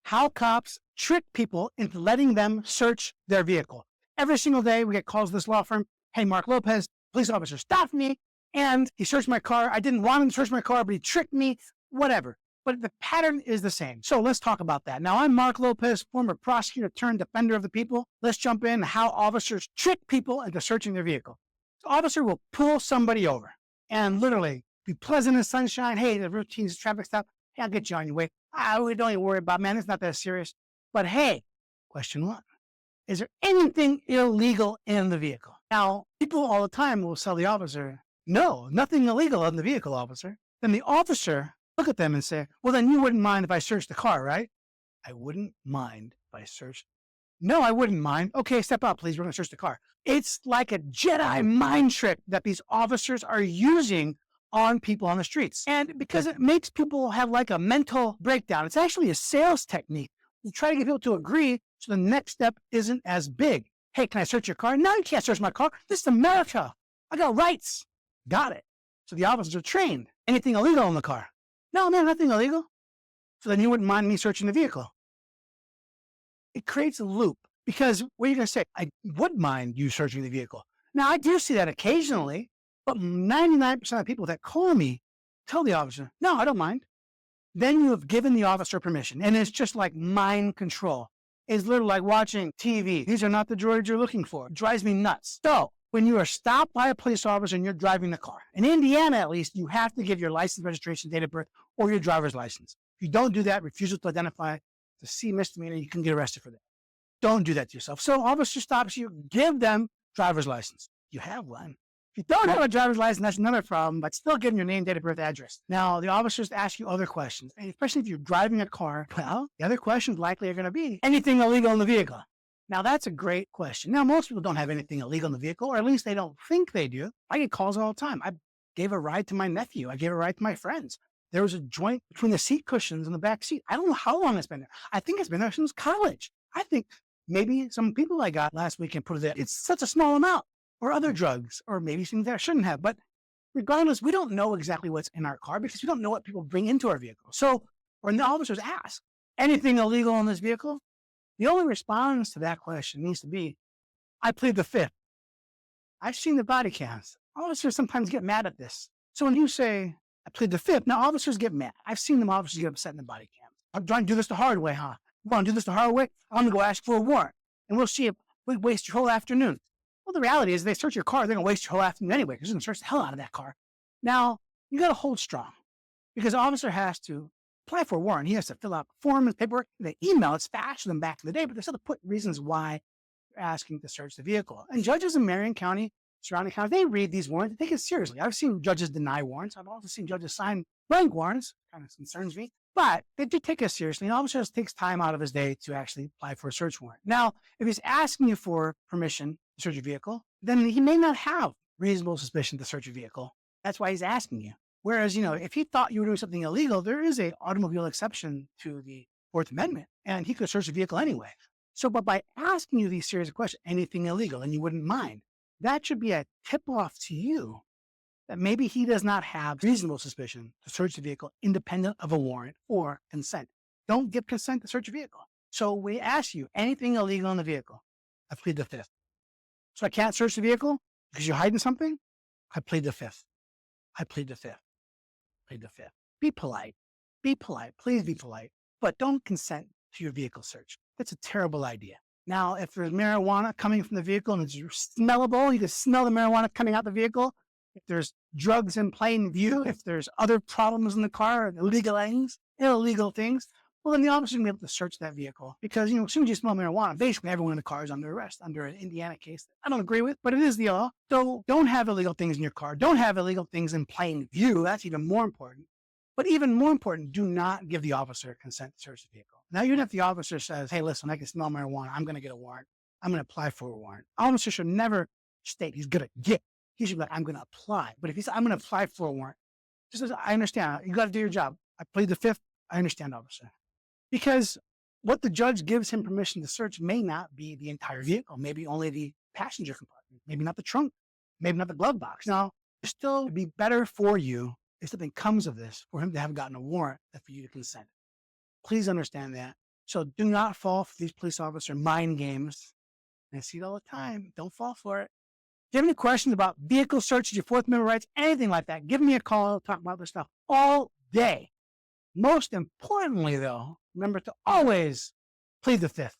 how cops trick people into letting them search their vehicle. Every single day we get calls to this law firm. Hey, Marc Lopez, police officer stopped me and he searched my car. I didn't want him to search my car, but he tricked me, whatever. But the pattern is the same. So let's talk about that. Now, I'm Marc Lopez, former prosecutor turned defender of the people. Let's jump in how officers trick people into searching their vehicle. The officer will pull somebody over and literally be pleasant as sunshine. Hey, the routine's traffic stop. Hey, I'll get you on your way. We don't even worry about, man, it's not that serious. But hey, question one, is there anything illegal in the vehicle? Now, people all the time will tell the officer, no, nothing illegal in the vehicle, officer. Then the officer look at them and say, well, then you wouldn't mind if I searched the car, right? I wouldn't mind if I searched. No, I wouldn't mind. Okay, step out, please. We're going to search the car. It's like a Jedi mind trick that these officers are using on people on the streets. And because it makes people have like a mental breakdown, it's actually a sales technique. You try to get people to agree so the next step isn't as big. Hey, can I search your car? No, you can't search my car. This is America. I got rights. Got it. So the officers are trained. Anything illegal in the car? No, man, nothing illegal. So then you wouldn't mind me searching the vehicle. It creates a loop because what are you going to say? I would mind you searching the vehicle. Now, I do see that occasionally, but 99% of people that call me tell the officer, no, I don't mind. Then you have given the officer permission. And it's just like mind control. It's literally like watching TV. These are not the droids you're looking for. It drives me nuts. So when you are stopped by a police officer and you're driving the car, in Indiana at least, you have to give your license, registration, date of birth, or your driver's license. If you don't do that, refusal to identify, it's a C misdemeanor, you can get arrested for that. Don't do that to yourself. So officer stops you, give them driver's license. You have one. If you don't have a driver's license, that's another problem, but still give them your name, date of birth, address. Now, the officers ask you other questions, and especially if you're driving a car. Well, the other questions likely are going to be anything illegal in the vehicle. Now, that's a great question. Now, most people don't have anything illegal in the vehicle, or at least they don't think they do. I get calls all the time. I gave a ride to my nephew. I gave a ride to my friends. There was a joint between the seat cushions in the back seat. I don't know how long it's been there. I think it's been there since college. I think maybe some people I got last weekend put it there. It's such a small amount, or other drugs, or maybe things that I shouldn't have. But regardless, we don't know exactly what's in our car because we don't know what people bring into our vehicle. So when the officers ask, anything illegal in this vehicle? The only response to that question needs to be, I plead the fifth. I've seen the body cams. Officers sometimes get mad at this. So when you say, I plead the fifth, now officers get mad. I've seen them officers get upset in the body cams. I'm trying to do this the hard way, huh? You want to do this the hard way? I'm going to go ask for a warrant. And we'll see if we waste your whole afternoon. Well, the reality is they search your car, they're going to waste your whole afternoon anyway because they're going to search the hell out of that car. Now, you got to hold strong because the officer has to apply for a warrant. He has to fill out forms, paperwork. They email. It's faster than back in the day, but they still have to put reasons why they're asking to search the vehicle. And judges in Marion County, surrounding counties, they read these warrants, they take it seriously. I've seen judges deny warrants. I've also seen judges sign blank warrants. Kind of concerns me, but they do take it seriously. And the officer takes time out of his day to actually apply for a search warrant. Now, if he's asking you for permission to search your vehicle, then he may not have reasonable suspicion to search your vehicle. That's why he's asking you. Whereas, if he thought you were doing something illegal, there is a automobile exception to the Fourth Amendment, and he could search the vehicle anyway. So, but by asking you these series of questions, anything illegal, and you wouldn't mind, that should be a tip-off to you that maybe he does not have reasonable suspicion to search the vehicle independent of a warrant or consent. Don't give consent to search your vehicle. So we ask you, anything illegal in the vehicle? I plead the fifth. So I can't search the vehicle because you're hiding something? I plead the fifth. I plead the fifth. Plead the fifth. Be polite. Be polite. Please be polite. But don't consent to your vehicle search. That's a terrible idea. Now, if there's marijuana coming from the vehicle and it's smellable, you can smell the marijuana coming out the vehicle. If there's drugs in plain view, if there's other problems in the car, illegal things, well, then the officer can be able to search that vehicle. Because, as soon as you smell marijuana, basically everyone in the car is under arrest under an Indiana case that I don't agree with, but it is the law. So don't have illegal things in your car. Don't have illegal things in plain view. That's even more important. But even more important, do not give the officer consent to search the vehicle. Now, even if the officer says, hey, listen, I can smell marijuana, I'm going to get a warrant. I'm going to apply for a warrant. Officer should never state he's going to get. He should be like, I'm going to apply. But if he says, I'm going to apply for a warrant, just as I understand, you got to do your job. I plead the fifth. I understand, officer. Because what the judge gives him permission to search may not be the entire vehicle, maybe only the passenger compartment, maybe not the trunk, maybe not the glove box. Now, it still would be better for you if something comes of this, for him to have gotten a warrant than for you to consent. Please understand that. So do not fall for these police officer mind games. I see it all the time. Don't fall for it. If you have any questions about vehicle searches, your Fourth Amendment rights, anything like that, give me a call. I'll talk about this stuff all day. Most importantly, though, remember to always plead the Fifth.